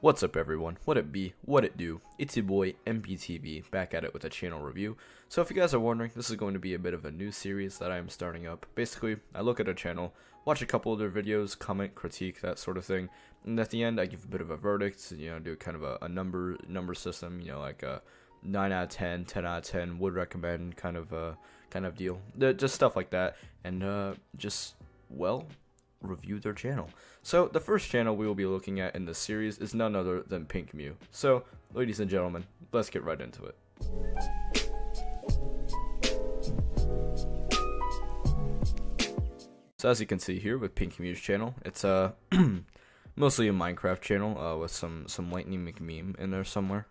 What's up everyone, what it be, what it do, it's your boy MPTV back at it with a channel review. So if you guys are wondering, this is going to be a bit of a new series that I am starting up. Basically, I look at a channel, watch a couple of their videos, comment, critique, that sort of thing, and at the end I give a bit of a verdict, do kind of a number system, like a 9 out of 10, 10 out of 10, would recommend kind of deal. Just stuff like that, and review their channel. So the first channel we will be looking at in this series is none other than PinkMew. So ladies and gentlemen, let's get right into it. So as you can see here with PinkMew's channel, it's mostly a Minecraft channel with some Lightning McMeme in there somewhere.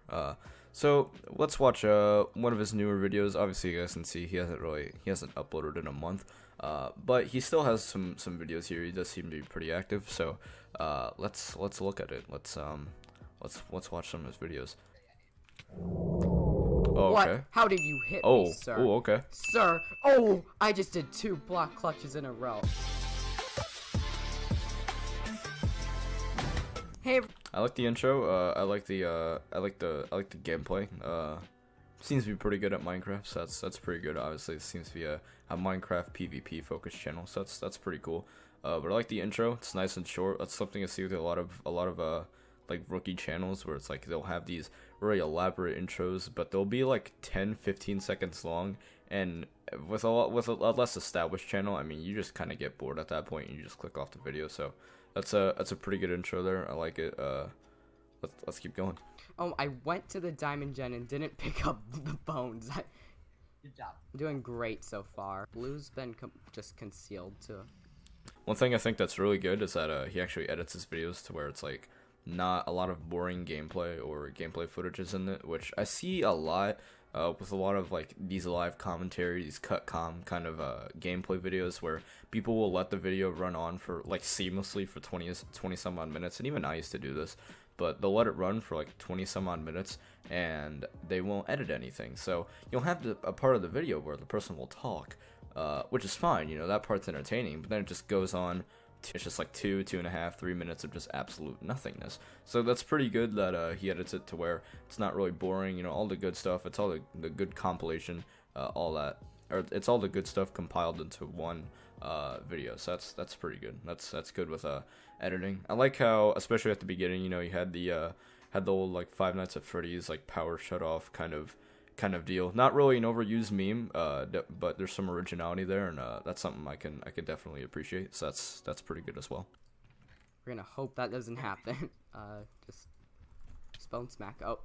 So let's watch one of his newer videos. Obviously you guys can see he hasn't uploaded in a month. But he still has some videos here. He does seem to be pretty active. So let's look at it. Let's watch some of his videos. Oh, what? okay. How did you hit me, sir? Oh, okay. Sir, oh, I just did 2 block clutches in a row. Hey. I like the intro. I like the gameplay. Seems to be pretty good at Minecraft, so that's pretty good. Obviously, it seems to be a Minecraft PvP focused channel, so that's pretty cool. But I like the intro. It's nice and short. That's something I see with a lot of like rookie channels where it's like they'll have these really elaborate intros, but they'll be like 10-15 seconds long. And with a less established channel, I mean, you just kind of get bored at that point and you just click off the video. So that's a pretty good intro there. I like it. Let's keep going. Oh, I went to the diamond gen and didn't pick up the bones. Good job. I'm doing great so far. Blue's been just concealed too. One thing I think that's really good is that he actually edits his videos to where it's like not a lot of boring gameplay or gameplay footages in it, which I see a lot with a lot of like these live commentary, these cut com kind of gameplay videos where people will let the video run on for like seamlessly for 20 some odd minutes, and even I used to do this. But they'll let it run for like 20 some odd minutes and they won't edit anything. So you'll have a part of the video where the person will talk, which is fine, that part's entertaining, but then it just goes on. It's just like 2.5, 3 minutes of just absolute nothingness. So that's pretty good that he edits it to where it's not really boring, all the good stuff. It's all the good compilation, all that. Or it's all the good stuff compiled into one video, so that's pretty good. That's good with editing. I like how, especially at the beginning, you had the old like Five Nights at Freddy's like power shut off kind of deal. Not really an overused meme, but there's some originality there, and that's something I can definitely appreciate. So that's pretty good as well. We're gonna hope that doesn't happen. Just bone smack. Oh.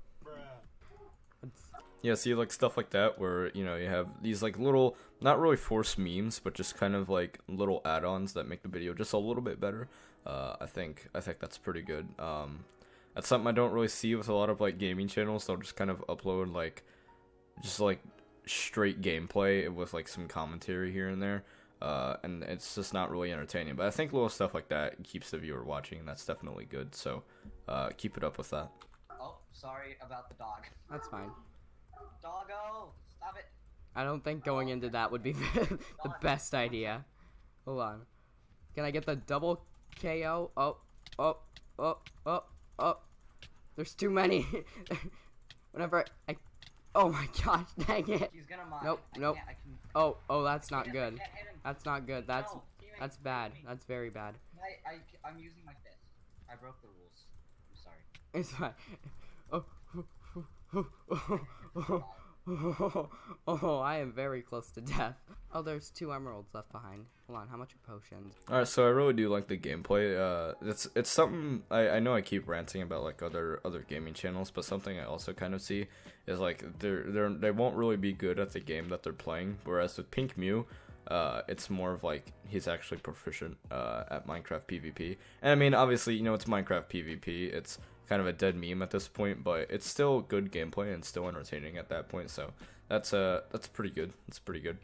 Yeah, see, like stuff like that where you have these like little, not really forced memes, but just kind of like little add-ons that make the video just a little bit better. I think that's pretty good. That's something I don't really see with a lot of like gaming channels. They'll just kind of upload like just like straight gameplay with like some commentary here and there, and it's just not really entertaining. But I think little stuff like that keeps the viewer watching, and that's definitely good. So keep it up with that. Oh, sorry about the dog. That's fine. Doggo, stop it. I don't think going into that would be the best idea. Hold on. Can I get the double KO? Oh. There's too many. Whenever I... Oh my gosh, dang it. He's gonna mine. Nope. I can... Oh, that's not good. That's not good. That's bad. That's very bad. I'm using my fist. I broke the rules. I'm sorry. It's fine. Oh, I am very close to death. Oh, there's 2 emeralds left behind. Hold on, how much are potions? Alright, so I really do like the gameplay. It's something I know I keep ranting about like other gaming channels, but something I also kind of see is like they won't really be good at the game that they're playing. Whereas with PinkMew, it's more of like he's actually proficient at Minecraft PvP. And I mean, obviously, it's Minecraft PvP. It's kind of a dead meme at this point, but it's still good gameplay and still entertaining at that point. So that's pretty good. It's pretty good.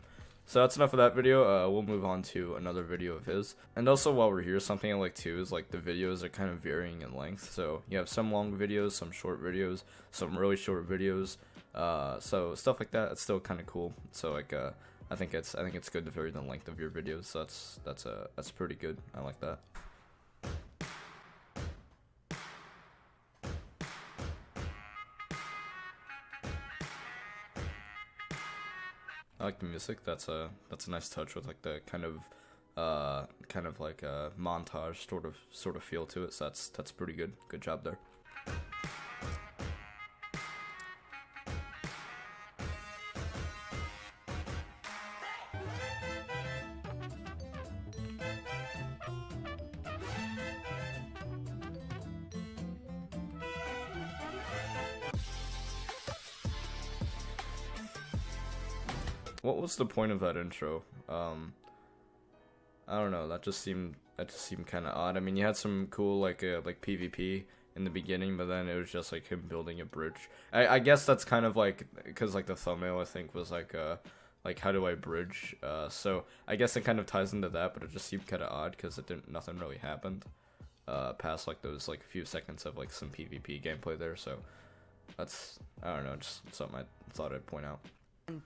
So that's enough of that video. We'll move on to another video of his. And also, while we're here, something I like too is like the videos are kind of varying in length. So you have some long videos, some short videos, some really short videos. So stuff like that. It's still kind of cool. So like I think it's good to vary the length of your videos. So that's pretty good. I like that. I like the music. That's a nice touch with like the kind of like a montage sort of feel to it. So that's pretty good. Good job there. What was the point of that intro? I don't know. That just seemed kind of odd. I mean, you had some cool like PvP in the beginning, but then it was just like him building a bridge. I guess that's kind of like because like the thumbnail I think was like how do I bridge? So I guess it kind of ties into that, but it just seemed kind of odd because nothing really happened past like those like few seconds of like some PvP gameplay there. So that's, I don't know, just something I thought I'd point out.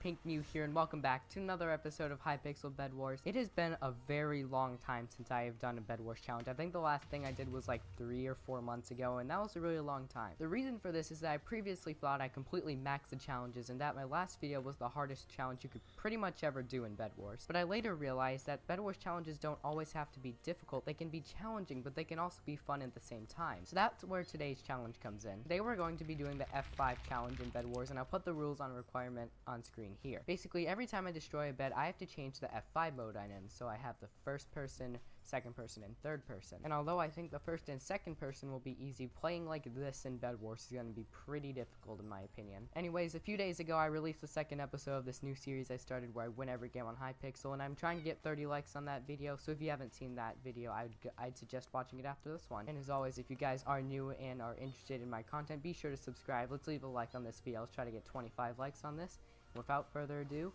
PinkMew here, and welcome back to another episode of Hypixel Bed Wars. It has been a very long time since I have done a Bed Wars challenge. I think the last thing I did was like 3 or 4 months ago, and that was a really long time. The reason for this is that I previously thought I completely maxed the challenges, and that my last video was the hardest challenge you could pretty much ever do in Bed Wars. But I later realized that Bed Wars challenges don't always have to be difficult. They can be challenging, but they can also be fun at the same time. So that's where today's challenge comes in. Today we're going to be doing the F5 challenge in Bed Wars, and I'll put the rules on requirement on screen here. Basically, every time I destroy a bed, I have to change the F5 mode I'm in, so I have the first person, second person, and third person. And although I think the first and second person will be easy, playing like this in Bed Wars is going to be pretty difficult in my opinion. Anyways, a few days ago I released the second episode of this new series I started where I win every game on Hypixel, and I'm trying to get 30 likes on that video, so if you haven't seen that video, I'd suggest watching it after this one. And as always, if you guys are new and are interested in my content, be sure to subscribe. Let's leave a like on this video. Let's try to get 25 likes on this. Without further ado,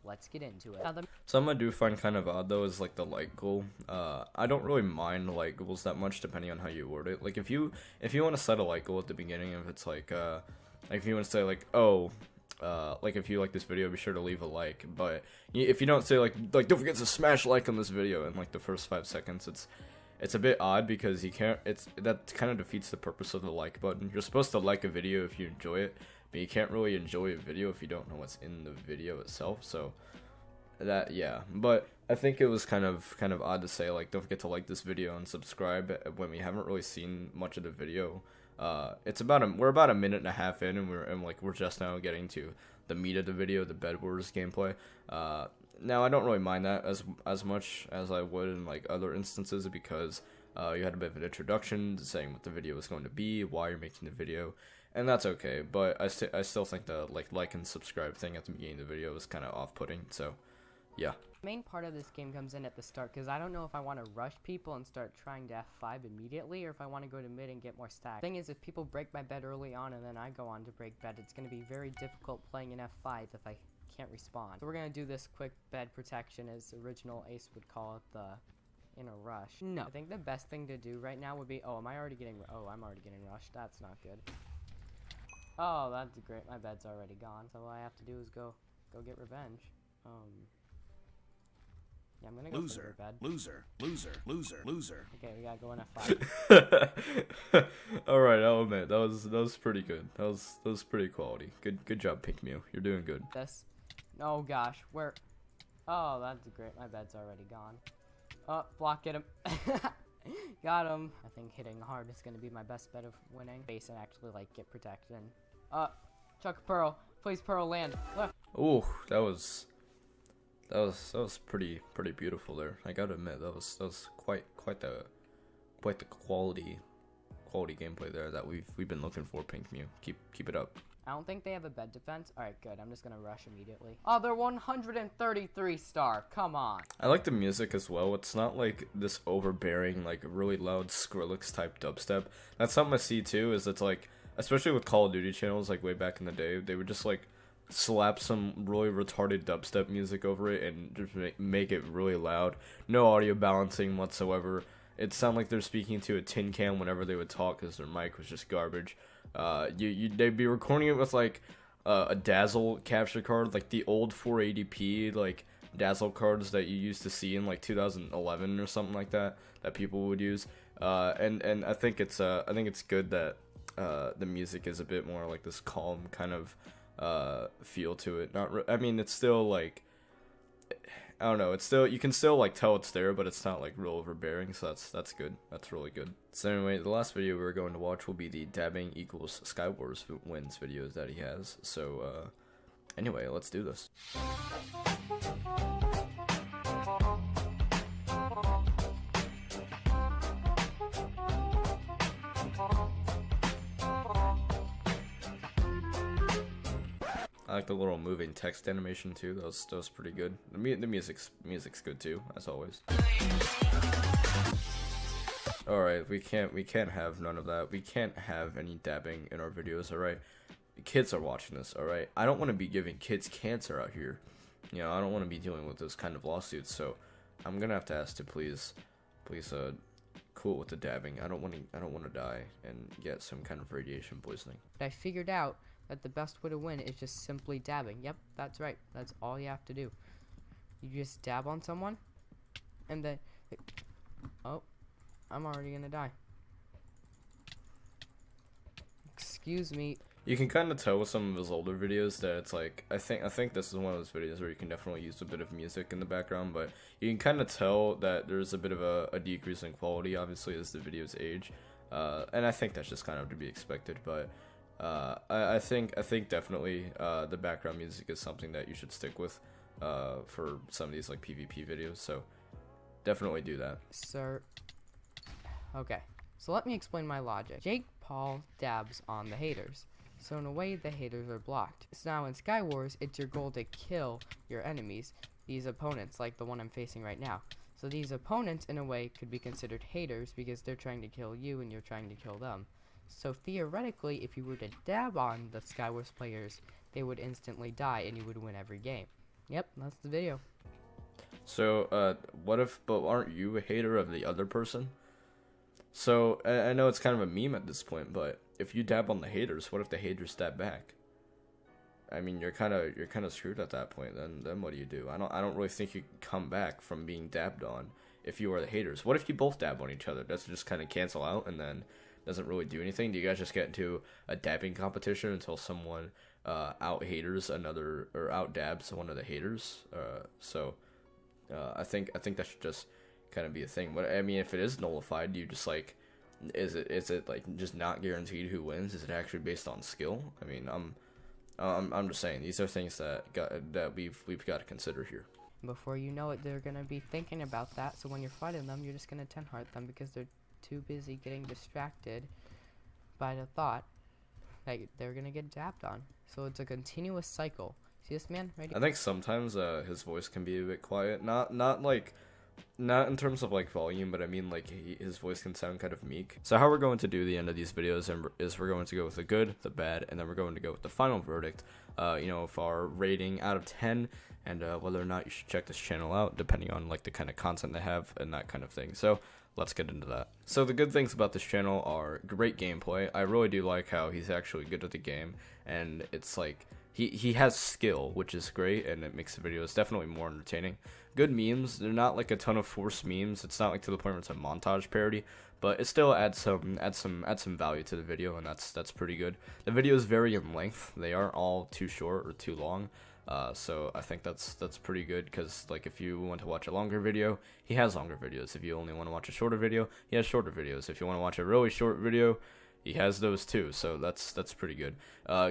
let's get into it. Something I do find kind of odd though is like the like goal. I don't really mind like goals that much depending on how you word it. Like if you want to set a like goal at the beginning, if it's like if you want to say like, oh, like if you like this video, be sure to leave a like. But if you don't say like don't forget to smash like on this video in like the first 5 seconds, it's a bit odd because you can't. That kind of defeats the purpose of the like button. You're supposed to like a video if you enjoy it. But you can't really enjoy a video if you don't know what's in the video itself. So that, yeah. But I think it was kind of odd to say like don't forget to like this video and subscribe when we haven't really seen much of the video. We're about a minute and a half in, and we're just now getting to the meat of the video, the Bed Wars gameplay. Now I don't really mind that as much as I would in like other instances because you had a bit of an introduction saying what the video was going to be, why you're making the video. And that's okay, but I still think the like and subscribe thing at the beginning of the video is kind of off-putting, so yeah. The main part of this game comes in at the start, because I don't know if I want to rush people and start trying to F5 immediately, or if I want to go to mid and get more stacks. The thing is, if people break my bed early on and then I go on to break bed, it's going to be very difficult playing an F5 if I can't respawn. So we're going to do this quick bed protection, as original Ace would call it, in a rush. No. I think the best thing to do right now would be, I'm already getting rushed. That's not good. Oh, that's great. My bed's already gone. So all I have to do is go get revenge. Yeah, I'm gonna go for your bed. Loser. Okay, we gotta go in F5. All right, I'll admit that was pretty good. That was pretty quality. Good job, PinkMew. You're doing good. This. Oh gosh, where? Oh, that's great. My bed's already gone. Oh, block him. Got him. I think hitting hard is gonna be my best bet of winning. Base and actually like get protection. Chuck a pearl. Please pearl land. Look. Ooh, that was pretty beautiful there. I gotta admit that was quite the quality gameplay there that we've been looking for, PinkMew. Keep it up. I don't think they have a bed defense. Alright, good. I'm just gonna rush immediately. Oh, they're 133 star. Come on. I like the music as well. It's not like this overbearing, like really loud Skrillex type dubstep. That's something I see too, is it's like, especially with Call of Duty channels, like way back in the day, they would just like slap some really retarded dubstep music over it and just make it really loud. No audio balancing whatsoever. It sounded like they're speaking to a tin can whenever they would talk because their mic was just garbage. They'd be recording it with like a Dazzle capture card, like the old 480p like Dazzle cards that you used to see in like 2011 or something like that people would use. And I think it's good that the music is a bit more like this calm kind of feel to it. I mean, it's still like, I don't know, it's still, you can still like tell it's there, but it's not like real overbearing, so that's good. That's really good. So anyway, the last video we're going to watch will be the dabbing equals Skywars wins videos that he has. So anyway, let's do this. I like the little moving text animation too. That was pretty good. The music's good too, as always. All right, we can't have none of that. We can't have any dabbing in our videos. All right, kids are watching this. All right, I don't want to be giving kids cancer out here. You know, I don't want to be dealing with those kind of lawsuits. So I'm gonna have to ask to please cool with the dabbing. I don't want to die and get some kind of radiation poisoning. But I figured out that the best way to win is just simply dabbing. Yep, that's right. That's all you have to do. You just dab on someone, and then, oh, I'm already gonna die. Excuse me. You can kind of tell with some of his older videos that it's like, I think this is one of those videos where you can definitely use a bit of music in the background, but you can kind of tell that there's a bit of a decrease in quality, obviously, as the videos age, and I think that's just kind of to be expected, but I think definitely the background music is something that you should stick with for some of these like PvP videos, so definitely do that. Sir. Okay, so let me explain my logic. Jake Paul dabs on the haters, so in a way the haters are blocked. So now in Skywars, it's your goal to kill your enemies, these opponents like the one I'm facing right now. So these opponents in a way could be considered haters because they're trying to kill you and you're trying to kill them. So theoretically, if you were to dab on the Skywars players, they would instantly die and you would win every game. Yep, that's the video. So, what if, but aren't you a hater of the other person? So, I know it's kind of a meme at this point, but if you dab on the haters, what if the haters dab back? I mean, you're kind of screwed at that point. Then what do you do? I don't really think you can come back from being dabbed on if you are the haters. What if you both dab on each other? Does it just kind of cancel out and then doesn't really do anything? Do you guys just get into a dabbing competition until someone out haters another, or out dabs one of the haters? I think that should just kind of be a thing. But I mean, if it is nullified, do you just like, is it like just not guaranteed who wins? Is it actually based on skill? I mean, I'm just saying, these are things that we've got to consider here. Before you know it, they're gonna be thinking about that. So when you're fighting them, you're just gonna 10-heart them because they're too busy getting distracted by the thought that they're gonna get dabbed on. So it's a continuous cycle. See this man right here? I think sometimes his voice can be a bit quiet. Not in terms of like volume, but I mean like his voice can sound kind of meek. So how we're going to do the end of these videos is we're going to go with the good, the bad, and then we're going to go with the final verdict. You know, of our rating out of 10, and whether or not you should check this channel out, depending on like the kind of content they have and that kind of thing. So let's get into that. So the good things about this channel are great gameplay. I really do like how he's actually good at the game, and it's like he has skill, which is great, and it makes the videos definitely more entertaining. Good memes. They're not like a ton of forced memes. It's not like to the point where it's a montage parody, but it still adds some value to the video, and that's pretty good. The videos vary in length. They aren't all too short or too long. So I think that's pretty good, because like if you want to watch a longer video, he has longer videos. If you only want to watch a shorter video, he has shorter videos. If you want to watch a really short video, he has those too. So that's pretty good.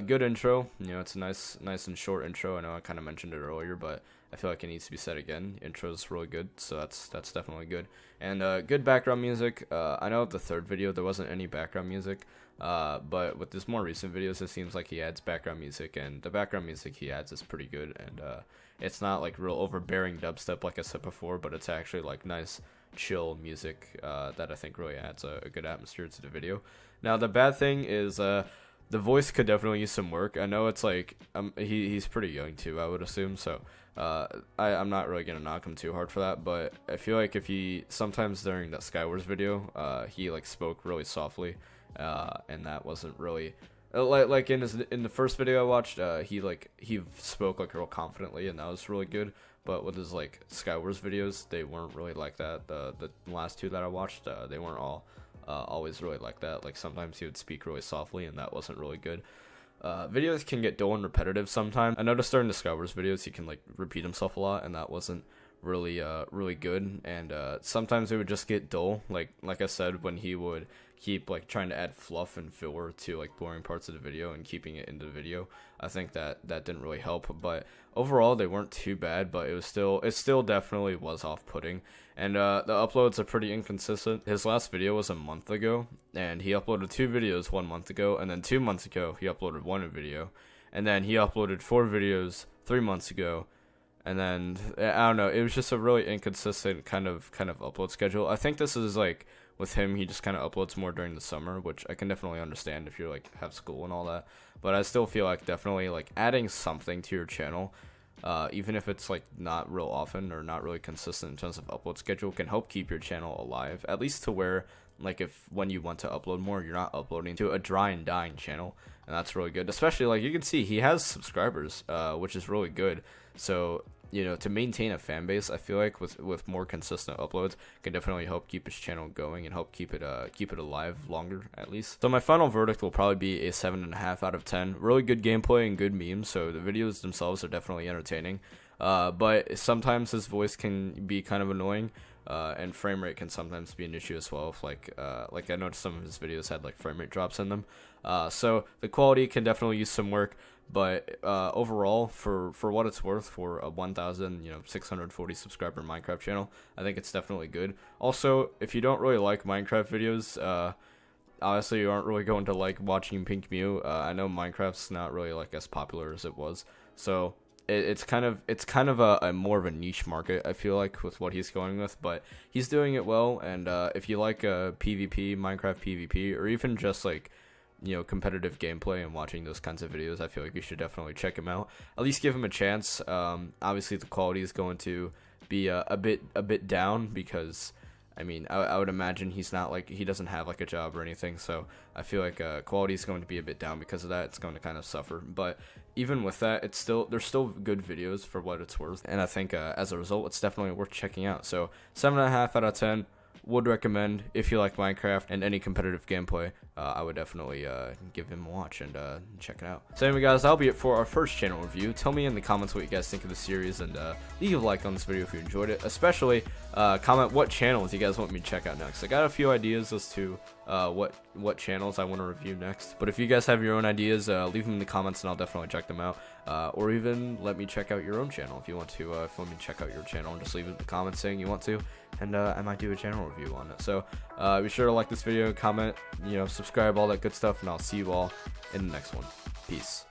Good intro. You know, it's a nice and short intro. I know I kind of mentioned it earlier, but I feel like it needs to be said again. Intro's really good, so that's definitely good. And good background music. I know the third video there wasn't any background music. But with this more recent videos, it seems like he adds background music, and the background music he adds is pretty good, and it's not like real overbearing dubstep like I said before, but it's actually like nice chill music that I think really adds a good atmosphere to the video. Now the bad thing is the voice could definitely use some work. I know it's like he's pretty young too, I would assume, so I'm not really gonna knock him too hard for that, but I feel like if he sometimes during that Skywars video he like spoke really softly, and that wasn't really like in the first video I watched, he spoke like real confidently, and that was really good. But with his like Skywars videos, they weren't really like that. The last two that I watched, they weren't all always really like that. Like sometimes he would speak really softly, and that wasn't really good. videos can get dull and repetitive sometimes. I noticed during Discover's videos he can like repeat himself a lot, and that wasn't really really good. And sometimes it would just get dull, like I said, when he would keep like trying to add fluff and filler to like boring parts of the video and keeping it into the video. I think that didn't really help, but overall they weren't too bad, but it still definitely was off-putting. And the uploads are pretty inconsistent. His last video was a month ago, and he uploaded 2 videos 1 month ago, and then 2 months ago he uploaded 1 video, and then he uploaded 4 videos 3 months ago. And then I don't know, it was just a really inconsistent kind of upload schedule. I think this is like with him, he just kind of uploads more during the summer, which I can definitely understand if you like have school and all that. But I still feel like definitely like adding something to your channel, even if it's like not real often or not really consistent in terms of upload schedule, can help keep your channel alive, at least to where like if when you want to upload more, you're not uploading to a dry and dying channel. And that's really good, especially like you can see he has subscribers, which is really good. So you know, to maintain a fan base, I feel like with more consistent uploads can definitely help keep his channel going and help keep it alive longer, at least. So my final verdict will probably be a 7.5 out of 10. Really good gameplay and good memes, so the videos themselves are definitely entertaining. But sometimes his voice can be kind of annoying, and frame rate can sometimes be an issue as well. If like I noticed some of his videos had like frame rate drops in them. So the quality can definitely use some work. But overall, for what it's worth, for a 1,640 subscriber Minecraft channel, I think it's definitely good. Also, if you don't really like Minecraft videos, honestly, you aren't really going to like watching PinkMew. I know Minecraft's not really like as popular as it was, so it's kind of a more of a niche market, I feel like, with what he's going with. But he's doing it well, and if you like PvP, Minecraft PvP, or even just like, you know, competitive gameplay and watching those kinds of videos, I feel like you should definitely check him out. At least give him a chance. Obviously the quality is going to be a bit down, because I mean, I would imagine he doesn't have like a job or anything, so I feel like quality is going to be a bit down because of that. It's going to kind of suffer, but even with that, there's still good videos for what it's worth, and I think as a result, it's definitely worth checking out. So 7.5 out of 10. Would recommend if you like Minecraft and any competitive gameplay. I would definitely give him a watch and check it out. So anyway guys, that'll be it for our first channel review. Tell me in the comments what you guys think of the series, and leave a like on this video if you enjoyed it. Especially comment what channels you guys want me to check out next. I got a few ideas as to what channels I want to review next, but if you guys have your own ideas, leave them in the comments and I'll definitely check them out. Or even let me check out your own channel if you want to. If you want me to check out your channel, and just leave it in the comments saying you want to, and I might do a channel review on it. So be sure to like this video, comment, you know, subscribe, all that good stuff, and I'll see you all in the next one. Peace.